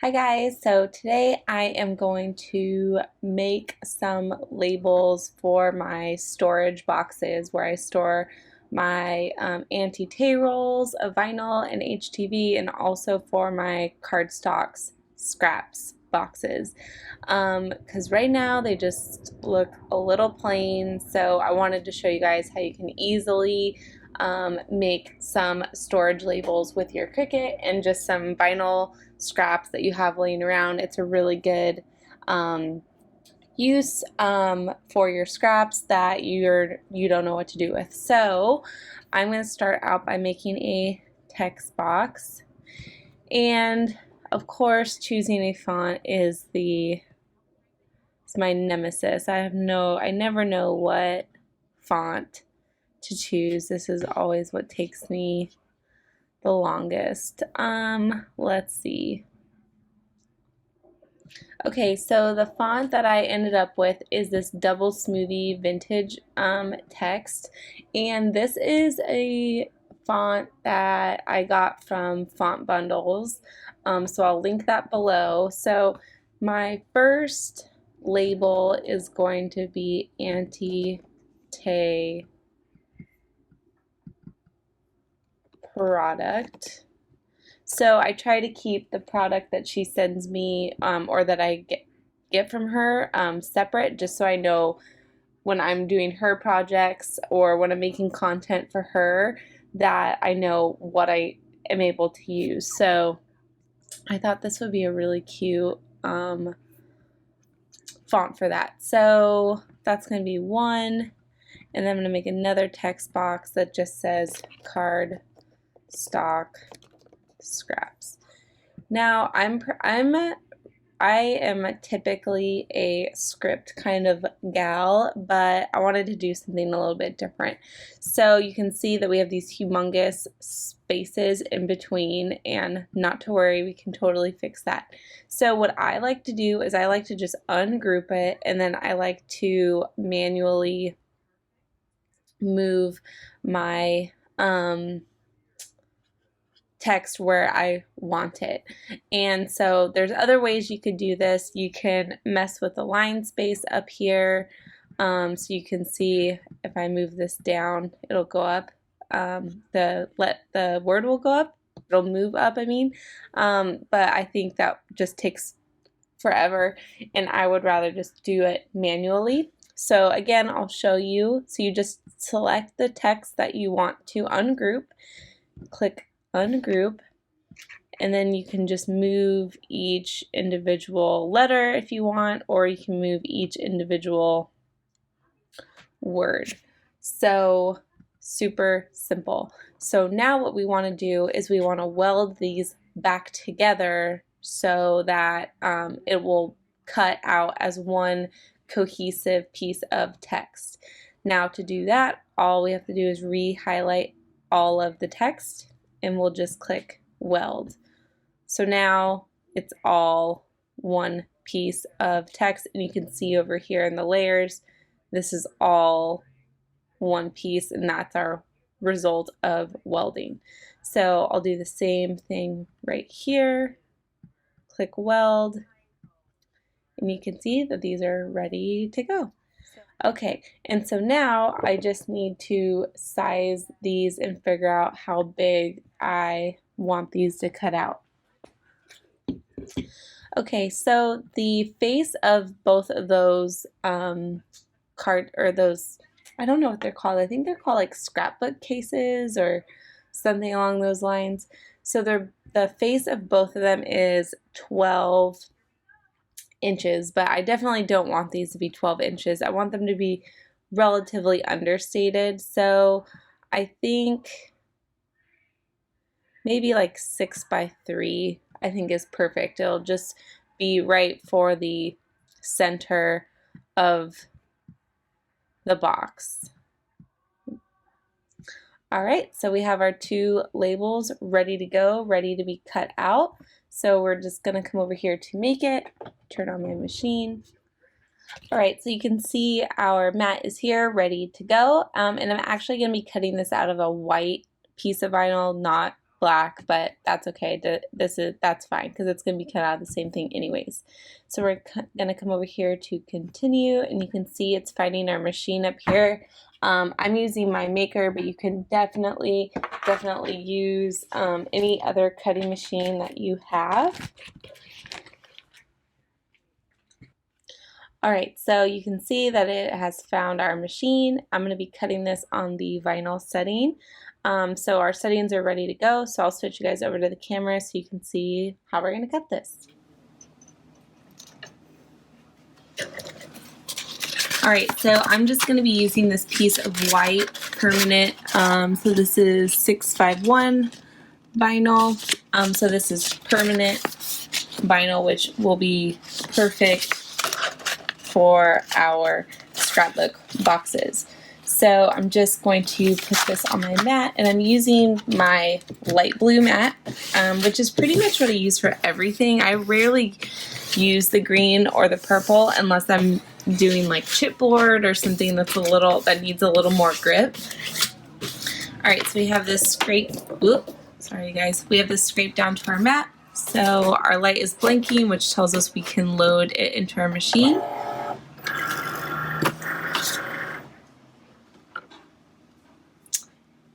Hi guys, so today I am going to make some labels for my storage boxes where I store my anti-tay rolls of vinyl and HTV, and also for my cardstocks scraps boxes, because right now they just look a little plain. So I wanted to show you guys how you can easily make some storage labels with your Cricut and just some vinyl scraps that you have laying around. It's a really good use for your scraps that you don't know what to do with. So I'm going to start out by making a text box, and of course choosing a font is my nemesis. I never know what font to choose. This is always what takes me the longest. Let's see. Okay, so the font that I ended up with is this Double Smoothie Vintage text, and this is a font that I got from Font Bundles, so I'll link that below. So my first label is going to be Anti-Tay product. So I try to keep the product that she sends me or that I get from her separate, just so I know when I'm doing her projects or when I'm making content for her that I know what I am able to use. So I thought this would be a really cute font for that. So that's going to be one, and then I'm going to make another text box that just says card stock scraps. Now I am typically a script kind of gal, but I wanted to do something a little bit different. So you can see that we have these humongous spaces in between, and not to worry, we can totally fix that. So what I like to do is I like to just ungroup it, and then I like to manually move my text where I want it. And so there's other ways you could do this. You can mess with the line space up here. So you can see if I move this down, it'll go up. The word will go up. It'll move up, I mean. But I think that just takes forever, and I would rather just do it manually. So again, I'll show you. So you just select the text that you want to ungroup, click ungroup, and then you can just move each individual letter if you want, or you can move each individual word. So super simple. So now what we want to do is we want to weld these back together so that it will cut out as one cohesive piece of text. Now to do that, all we have to do is re-highlight all of the text, and we'll just click weld. So now it's all one piece of text, and you can see over here in the layers, this is all one piece, and that's our result of welding. So I'll do the same thing right here, click weld, and you can see that these are ready to go. Okay, and so now I just need to size these and figure out how big I want these to cut out. Okay, so the face of both of those those, I don't know what they're called. I think they're called like scrapbook cases or something along those lines. So the face of both of them is 12 inches, but I definitely don't want these to be 12 inches. I want them to be relatively understated. So I think maybe like 6x3 I think is perfect. It'll just be right for the center of the box. Alright, so we have our two labels ready to go, ready to be cut out. So we're just going to come over here to make it, turn on my machine. Alright, so you can see our mat is here, ready to go, and I'm actually going to be cutting this out of a white piece of vinyl, not black, but that's okay. That's fine because it's going to be cut out of the same thing anyways. So we're going to come over here to continue, and you can see it's finding our machine up here. I'm using my Maker, but you can definitely use any other cutting machine that you have. All right, so you can see that it has found our machine. I'm going to be cutting this on the vinyl setting. So our settings are ready to go. So I'll switch you guys over to the camera so you can see how we're going to cut this. All right, so I'm just going to be using this piece of white permanent. So this is 651 vinyl. So this is permanent vinyl, which will be perfect for our scrapbook boxes. So I'm just going to put this on my mat, and I'm using my light blue mat, which is pretty much what I use for everything. I rarely use the green or the purple unless I'm doing like chipboard or something that needs a little more grip. All right, so we have this scrape. Sorry guys. We have this scrape down to our mat. So our light is blinking, which tells us we can load it into our machine.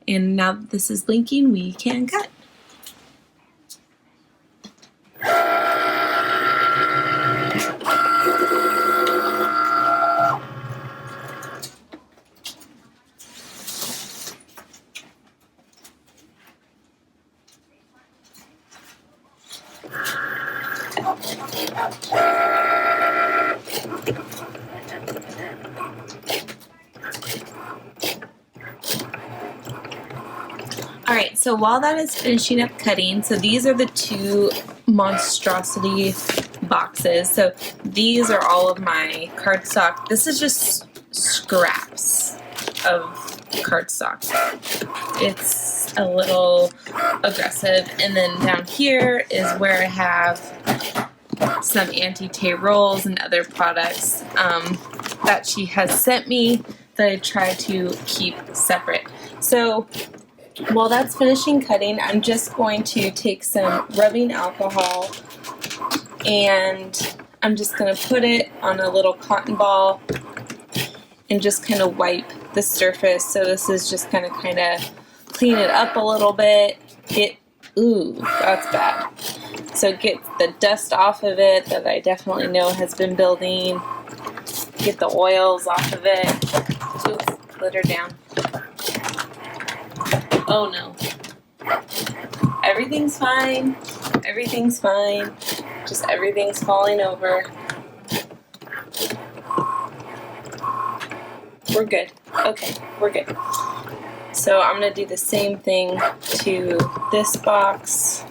And now that this is blinking, we can cut. Alright, so while that is finishing up cutting, so these are the two monstrosity boxes. So these are all of my cardstock. This is just scraps of cardstock. It's a little aggressive. And then down here is where I have some anti-tear rolls and other products that she has sent me that I try to keep separate. So while that's finishing cutting, I'm just going to take some rubbing alcohol and I'm just going to put it on a little cotton ball and just kind of wipe the surface. So this is just kind of clean it up a little bit. Ooh, that's bad. So get the dust off of it that I definitely know has been building. Get the oils off of it. Oops, glitter down. Oh no. Everything's fine. Everything's fine. Just everything's falling over. We're good. Okay, we're good. So I'm going to do the same thing to this box.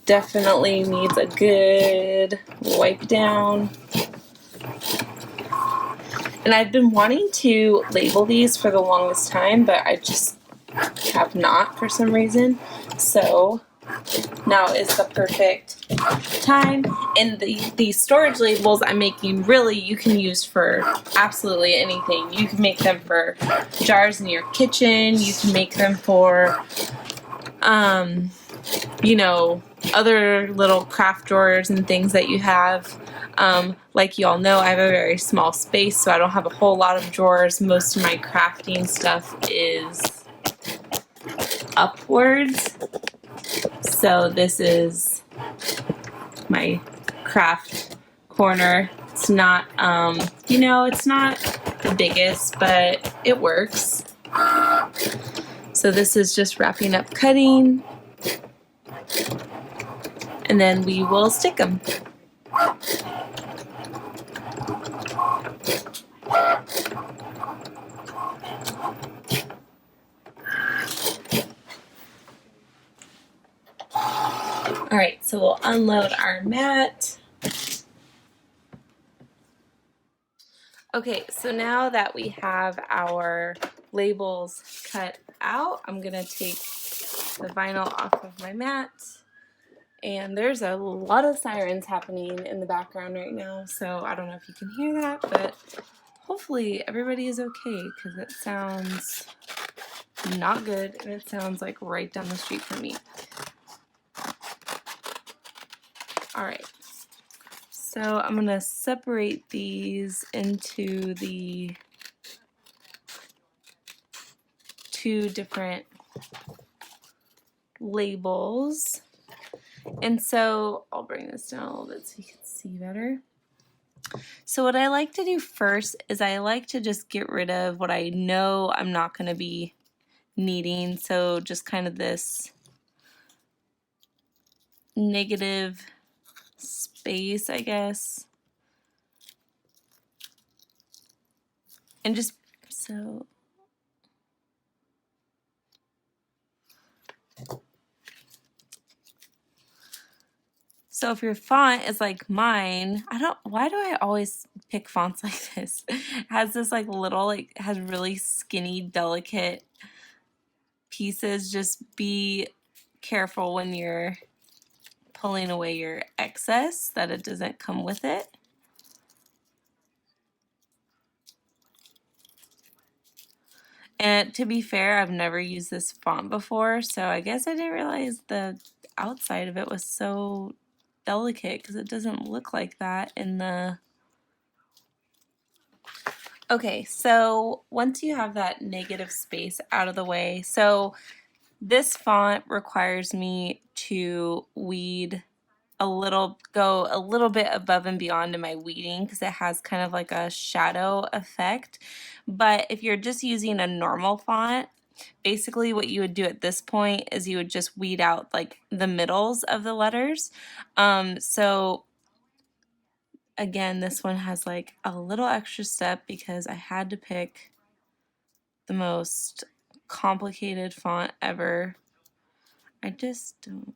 Definitely needs a good wipe down. And I've been wanting to label these for the longest time, but I just have not for some reason. So now is the perfect time. And the storage labels I'm making, really you can use for absolutely anything. You can make them for jars in your kitchen. You can make them for you know, other little craft drawers and things that you have. Like you all know, I have a very small space, so I don't have a whole lot of drawers. Most of my crafting stuff is upwards. So this is my craft corner. It's not, you know, it's not the biggest, but it works. So this is just wrapping up cutting, and then we will stick them. Alright, so we'll unload our mat. Okay, so now that we have our labels cut out, I'm going to take the vinyl off of my mat. And there's a lot of sirens happening in the background right now, so I don't know if you can hear that, but hopefully everybody is okay, because it sounds not good, and it sounds like right down the street from me. All right. So I'm going to separate these into the 2 different labels. And so I'll bring this down a little bit so you can see better. So what I like to do first is I like to just get rid of what I know I'm not going to be needing. So just kind of this negative space, I guess. And just so if your font is like mine, why do I always pick fonts like this? It has this like little, like has really skinny, delicate pieces. Just be careful when you're pulling away your excess that it doesn't come with it. And to be fair, I've never used this font before, so I guess I didn't realize the outside of it was so delicate because it doesn't look like that in the... Okay, so once you have that negative space out of the way, so this font requires me to weed go a little bit above and beyond in my weeding because it has kind of like a shadow effect. But if you're just using a normal font, basically what you would do at this point is you would just weed out like the middles of the letters. So again, this one has like a little extra step because I had to pick the most complicated font ever. I just don't...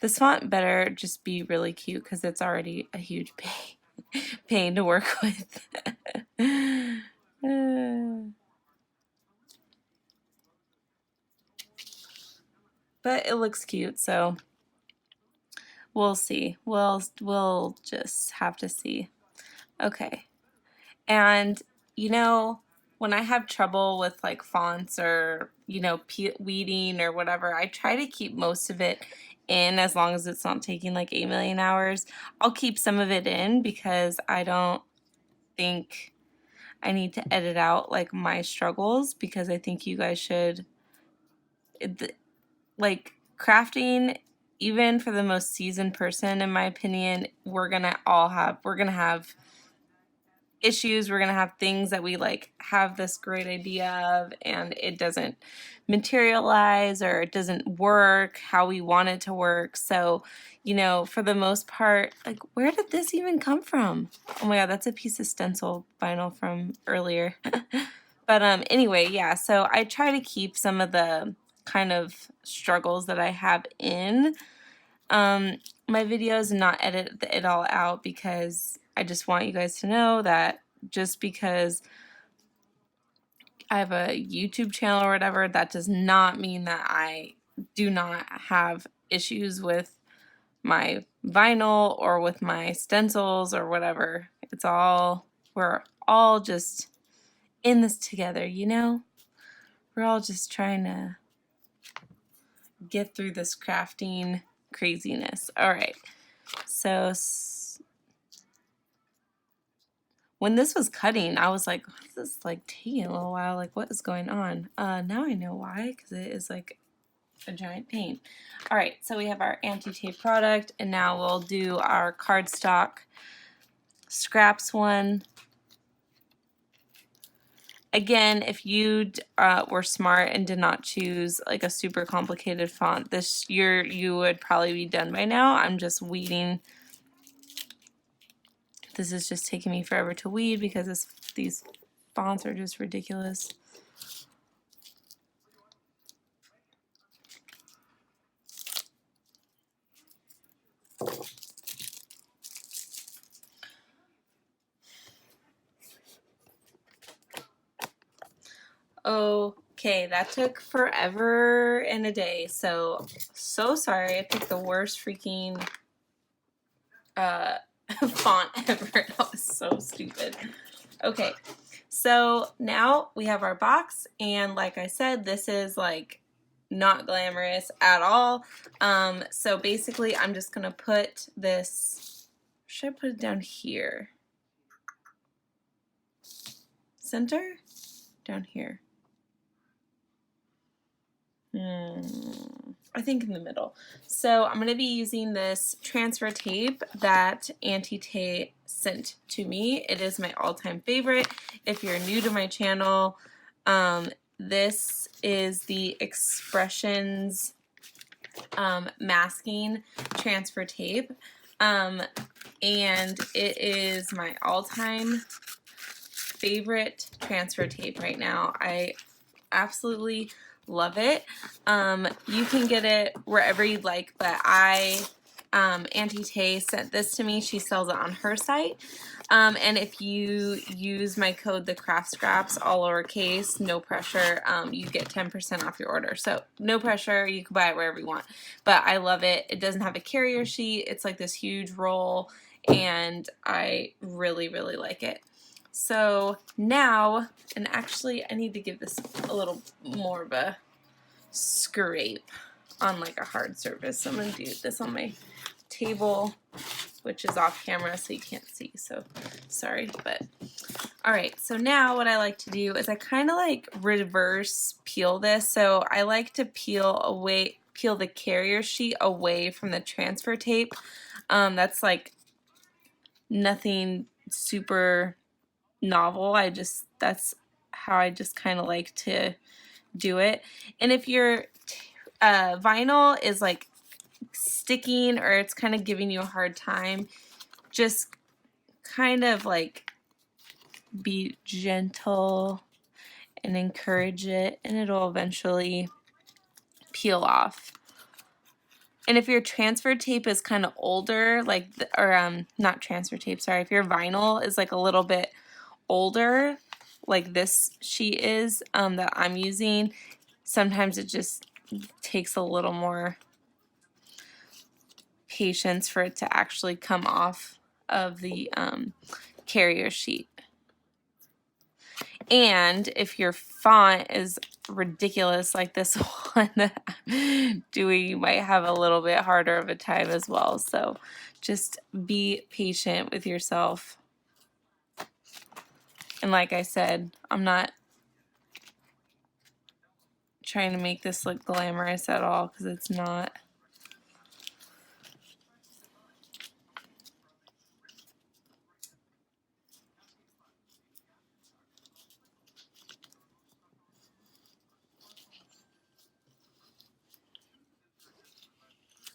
This font better just be really cute because it's already a huge pain to work with. But it looks cute, so we'll see. We'll just have to see. Okay. And you know, when I have trouble with like fonts or, you know, weeding or whatever, I try to keep most of it in as long as it's not taking like 8 million hours. I'll keep some of it in because I don't think I need to edit out like my struggles, because I think you guys should, like, crafting, even for the most seasoned person, in my opinion, we're gonna have issues. We're gonna have things that we like have this great idea of and it doesn't materialize or it doesn't work how we want it to work. So, you know, for the most part, like, where did this even come from? Oh my god, that's a piece of stencil vinyl from earlier. But anyway, yeah, so I try to keep some of the kind of struggles that I have in my videos and not edit it all out, because I just want you guys to know that just because I have a YouTube channel or whatever, that does not mean that I do not have issues with my vinyl or with my stencils or whatever. We're all just in this together, you know? We're all just trying to get through this crafting craziness. All right. So when this was cutting, I was like, what is this like taking a little while? Like, what is going on? Now I know why, because it is like a giant pain. All right, so we have our anti-tape product, and now we'll do our cardstock scraps one. Again, if you were smart and did not choose like a super complicated font, you would probably be done by now. I'm just weeding. This is just taking me forever to weed because these fonts are just ridiculous. Okay, that took forever and a day. So sorry. I picked the worst freaking font ever. That was so stupid. Okay, so now we have our box, and like I said, this is like not glamorous at all. So basically I'm just gonna put this, should I put it down here? Center? Down here. I think in the middle. So I'm going to be using this transfer tape that Auntie Tay sent to me. It is my all-time favorite. If you're new to my channel, this is the Expressions masking transfer tape, and it is my all-time favorite transfer tape right now. I absolutely love it. You can get it wherever you'd like, but Auntie Tay sent this to me. She sells it on her site. And if you use my code TheCraftScraps, all lowercase, no pressure, you get 10% off your order. So no pressure, you can buy it wherever you want. But I love it. It doesn't have a carrier sheet. It's like this huge roll, and I really, really like it. So now, and actually I need to give this a little more of a scrape on like a hard surface. So I'm going to do this on my table, which is off camera so you can't see, so sorry. But alright, so now what I like to do is I kind of like reverse peel this. So I like to peel the carrier sheet away from the transfer tape. That's like nothing super novel. That's how I just kind of like to do it. And if your vinyl is like sticking or it's kind of giving you a hard time, just kind of like be gentle and encourage it, and it'll eventually peel off. And if your transfer tape is kind of older, like, not transfer tape, sorry, if your vinyl is like a little bit older, like this sheet is that I'm using, sometimes it just takes a little more patience for it to actually come off of the carrier sheet. And if your font is ridiculous like this one that I'm doing, you might have a little bit harder of a time as well. So just be patient with yourself. And like I said, I'm not trying to make this look glamorous at all, because it's not.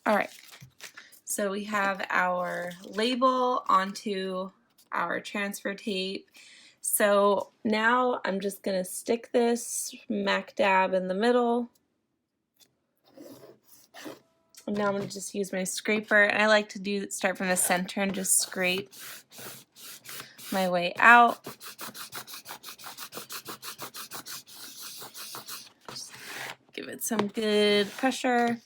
All right, so we have our label onto our transfer tape. So now I'm just going to stick this smack dab in the middle. And now I'm going to just use my scraper, and I like to start from the center and just scrape my way out. Just give it some good pressure,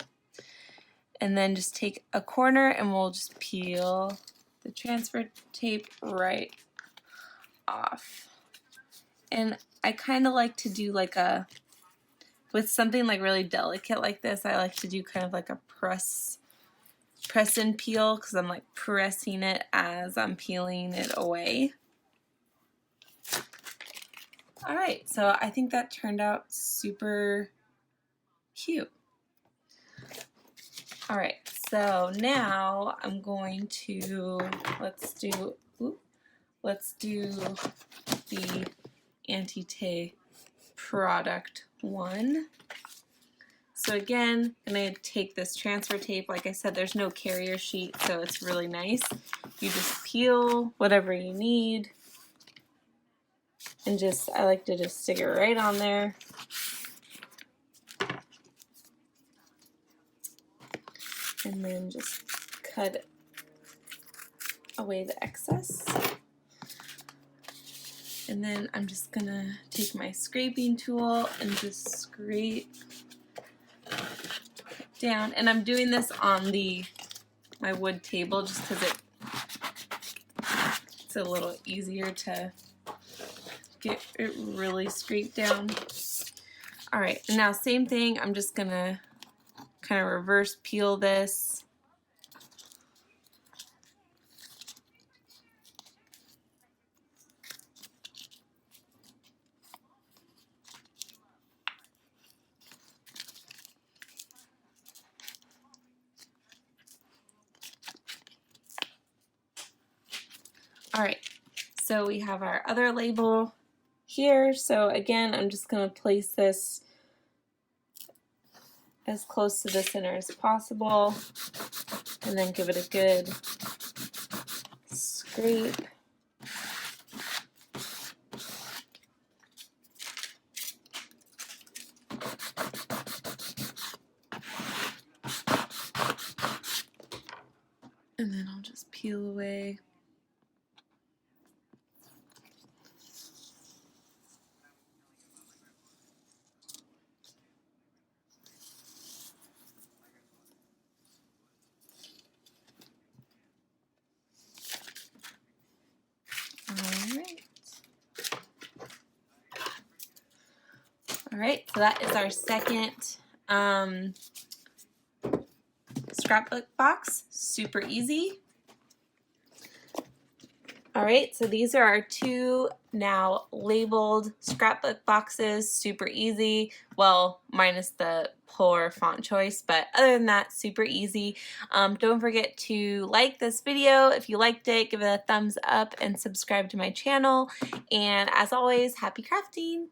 and then just take a corner and we'll just peel the transfer tape right off. And I kind of like to do like with something like really delicate like this, I like to do kind of like a press and peel, because I'm like pressing it as I'm peeling it away. Alright, so I think that turned out super cute. Alright, so now I'm going to, let's do the Auntie Tay product one. So again, I'm going to take this transfer tape. Like I said, there's no carrier sheet, so it's really nice. You just peel whatever you need, and I like to just stick it right on there. And then just cut away the excess. And then I'm just gonna take my scraping tool and just scrape down. And I'm doing this on my wood table just because it's a little easier to get it really scraped down. All right, and now same thing, I'm just gonna kind of reverse peel this. All right, so we have our other label here. So again, I'm just going to place this as close to the center as possible and then give it a good scrape. And then I'll just peel away. All right, so that is our second scrapbook box. Super easy. All right, so these are our two now labeled scrapbook boxes. Super easy. Well, minus the poor font choice, but other than that, super easy. Don't forget to like this video. If you liked it, give it a thumbs up and subscribe to my channel. And as always, happy crafting!